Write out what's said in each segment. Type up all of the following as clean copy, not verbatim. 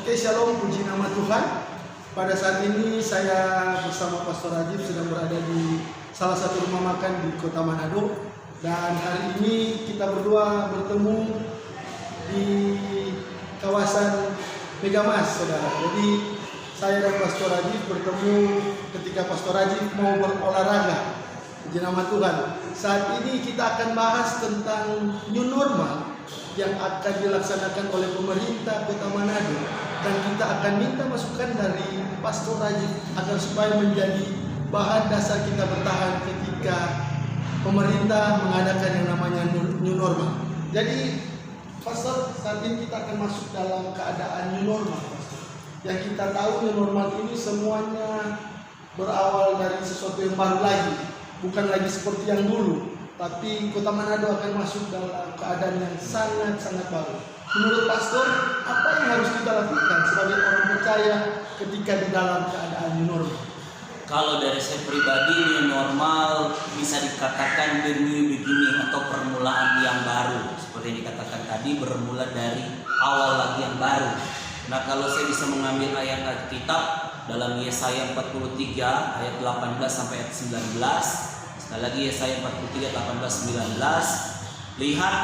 Oke, shalom, puji nama Tuhan. Pada saat ini saya bersama Pastor Rajib sedang berada di salah satu rumah makan di Kota Manado. Dan hari ini kita berdua bertemu di kawasan Megamas, saudara. Jadi saya dan Pastor Rajib bertemu ketika Pastor Rajib mau berolahraga. Puji nama Tuhan. Saat ini kita akan bahas tentang new normal yang akan dilaksanakan oleh pemerintah Kota Manado, dan kita akan minta masukan dari Pastor Rajib agar supaya menjadi bahan dasar kita bertahan ketika pemerintah mengadakan yang namanya new normal. Jadi Pastor, saat ini kita akan masuk dalam keadaan new normal, Pastor. Yang kita tahu new normal ini semuanya berawal dari sesuatu yang baru lagi, bukan lagi seperti yang dulu. Tapi Kota Manado akan masuk dalam keadaan yang sangat-sangat baru. Menurut Pastor, apa yang harus kita lakukan sebagai orang percaya ketika di dalam keadaan new normal? Kalau dari saya pribadi, new normal bisa dikatakan the new beginning atau permulaan yang baru. Seperti yang dikatakan tadi, bermula dari awal lagi yang baru. Nah, kalau saya bisa mengambil ayat Alkitab dalam Yesaya 43 ayat 18 sampai ayat 19. Sekali lagi Yesaya 43, 18, 19. Lihat,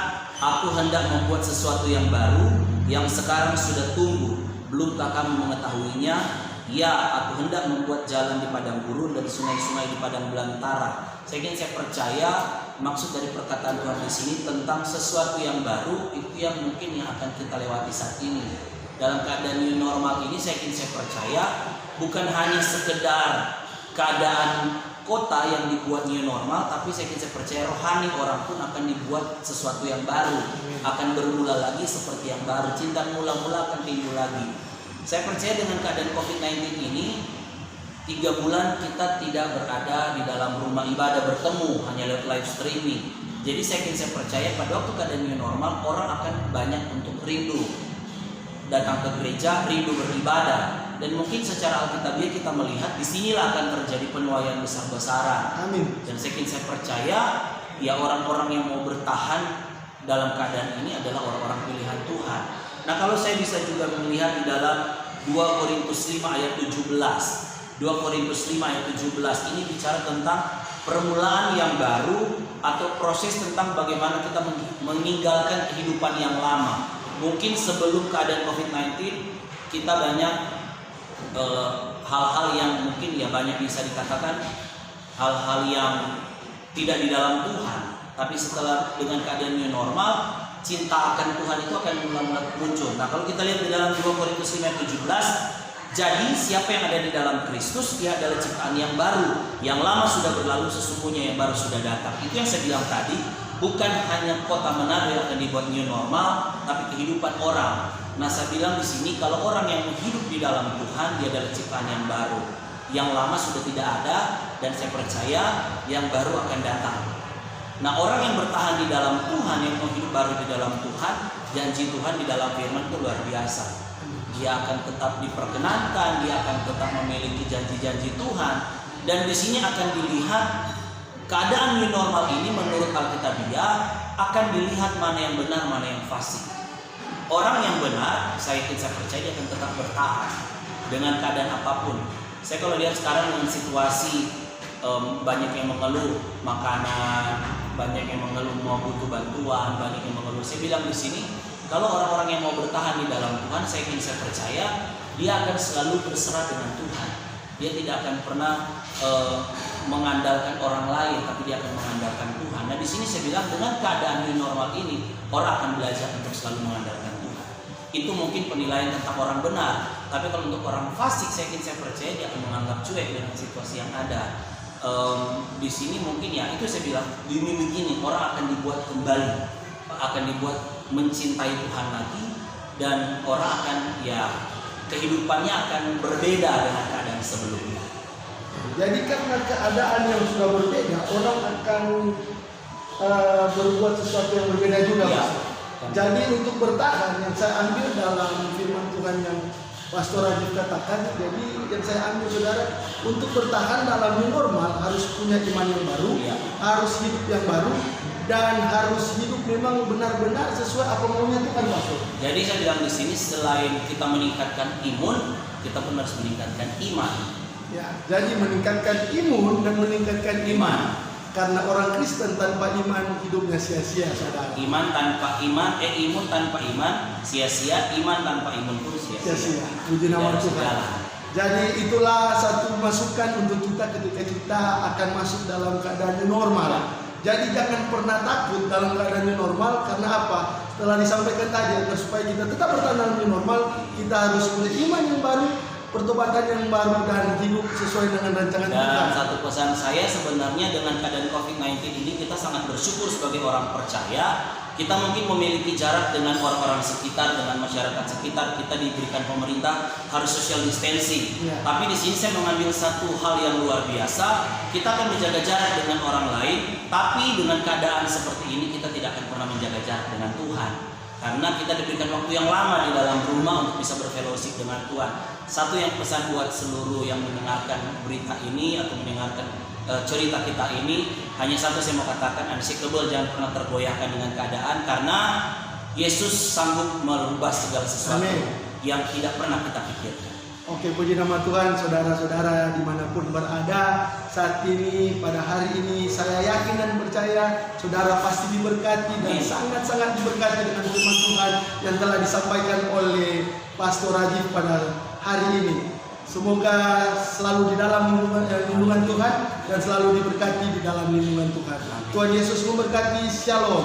aku hendak membuat sesuatu yang baru, yang sekarang sudah tumbuh. Belumkah kamu mengetahuinya? Ya, aku hendak membuat jalan di padang gurun dan sungai-sungai di padang belantara. Saya percaya maksud dari perkataan Tuhan di sini tentang sesuatu yang baru, itu yang mungkin yang akan kita lewati saat ini. Dalam keadaan new normal ini, saya percaya bukan hanya sekedar keadaan kota yang dibuat new normal, tapi saya percaya rohani orang pun akan dibuat sesuatu yang baru, akan bermula lagi seperti yang baru. Cinta mula-mula akan timbul lagi. Saya percaya dengan keadaan COVID-19 ini, 3 bulan kita tidak berada di dalam rumah ibadah bertemu, hanya lewat live streaming. Jadi saya percaya pada waktu keadaan new normal, orang akan banyak untuk rindu datang ke gereja, rindu beribadah. Dan mungkin secara alkitabiah kita melihat disinilah akan terjadi penuaian besar-besaran. Amin. Dan saya percaya ya orang-orang yang mau bertahan dalam keadaan ini adalah orang-orang pilihan Tuhan. Nah, kalau saya bisa juga melihat di dalam 2 Korintus 5 ayat 17. 2 Korintus 5 ayat 17 ini bicara tentang permulaan yang baru atau proses tentang bagaimana kita meninggalkan kehidupan yang lama. Mungkin sebelum keadaan COVID-19 kita banyak hal-hal yang mungkin ya banyak bisa dikatakan hal-hal yang tidak di dalam Tuhan. Tapi setelah dengan keadaan new normal, cinta akan Tuhan itu akan mulai muncul. Nah, kalau kita lihat di dalam 2 Korintus 5 ayat 17, jadi siapa yang ada di dalam Kristus, dia adalah ciptaan yang baru. Yang lama sudah berlalu, sesungguhnya yang baru sudah datang. Itu yang saya bilang tadi, bukan hanya Kota Manado yang akan dibuat new normal, tapi kehidupan orang. Nah, saya bilang di sini kalau orang yang hidup di dalam Tuhan, dia adalah ciptaan yang baru. Yang lama sudah tidak ada, dan saya percaya yang baru akan datang. Nah, orang yang bertahan di dalam Tuhan, yang mau hidup baru di dalam Tuhan, janji Tuhan di dalam firman itu luar biasa. Dia akan tetap diperkenankan, dia akan tetap memiliki janji-janji Tuhan. Dan di sini akan dilihat keadaan new normal ini menurut Alkitabiah akan dilihat mana yang benar, mana yang fasik. Orang yang benar, saya percaya dia akan tetap bertahan dengan keadaan apapun. Saya kalau lihat sekarang dengan situasi banyak yang mengeluh makanan, banyak yang mengeluh mau butuh bantuan, banyak yang mengeluh. Saya bilang di sini, kalau orang-orang yang mau bertahan di dalam Tuhan, saya percaya dia akan selalu berserah dengan Tuhan. Dia tidak akan pernah mengandalkan orang lain, tapi dia akan mengandalkan Tuhan. Nah, di sini saya bilang dengan keadaan new normal ini, orang akan belajar untuk selalu mengandalkan Tuhan. Itu mungkin penilaian tentang orang benar. Tapi kalau untuk orang fasik, saya percaya dia akan menganggap cuek dengan situasi yang ada. Di sini mungkin ya itu saya bilang di begini orang akan dibuat kembali, akan dibuat mencintai Tuhan lagi, dan orang akan ya kehidupannya akan berbeda dengan keadaan sebelumnya. Jadi karena keadaan yang sudah berbeda, orang akan berbuat sesuatu yang berbeda juga, ya. Jadi untuk bertahan, yang saya ambil dalam firman Tuhan yang Pastor Rajib katakan, jadi yang saya ambil saudara, untuk bertahan dalam new normal harus punya iman yang baru, ya. harus hidup yang baru, dan harus hidup memang benar-benar sesuai apa maunya Tuhan, Pastor. Jadi saya bilang di sini selain kita meningkatkan imun, kita pun harus meningkatkan iman. Ya, jadi meningkatkan imun dan meningkatkan iman. Karena orang Kristen tanpa iman hidupnya sia-sia, saudara. Imun tanpa iman sia-sia, iman tanpa iman pun sia-sia. Puji nama Tuhan. Jadi itulah satu masukan untuk kita ketika kita akan masuk dalam keadaan new normal. Jadi jangan pernah takut dalam keadaan new normal, karena apa? Setelah disampaikan tadi, supaya kita tetap bertahan dalam new normal, kita harus punya iman yang baru, pertobatan yang baru, dan hidup sesuai dengan rancangan Tuhan. Dan satu pesan saya sebenarnya dengan keadaan COVID-19 ini, kita sangat bersyukur sebagai orang percaya. Kita mungkin memiliki jarak dengan orang-orang sekitar, dengan masyarakat sekitar. Kita diberikan pemerintah harus social distancing. Ya. Tapi di sini saya mengambil satu hal yang luar biasa. Kita akan menjaga jarak dengan orang lain, tapi dengan keadaan seperti ini kita tidak akan pernah menjaga jarak dengan Tuhan. Karena kita diberikan waktu yang lama di dalam rumah untuk bisa berfellowship dengan Tuhan. Satu yang pesan buat seluruh yang mendengarkan berita ini atau mendengarkan cerita kita ini, hanya satu saya mau katakan, unshakable, jangan pernah tergoyahkan dengan keadaan, karena Yesus sanggup merubah segala sesuatu. Amin. Yang tidak pernah kita pikirkan. Oke, puji nama Tuhan, saudara-saudara dimanapun berada saat ini, pada hari ini, saya yakin dan percaya saudara pasti diberkati dan sangat-sangat diberkati dengan firman Tuhan yang telah disampaikan oleh Pastor Rajif pada hari ini. Semoga selalu di dalam lindungan Tuhan dan selalu diberkati di dalam lindungan Tuhan. Tuhan Yesus memberkati. Shalom.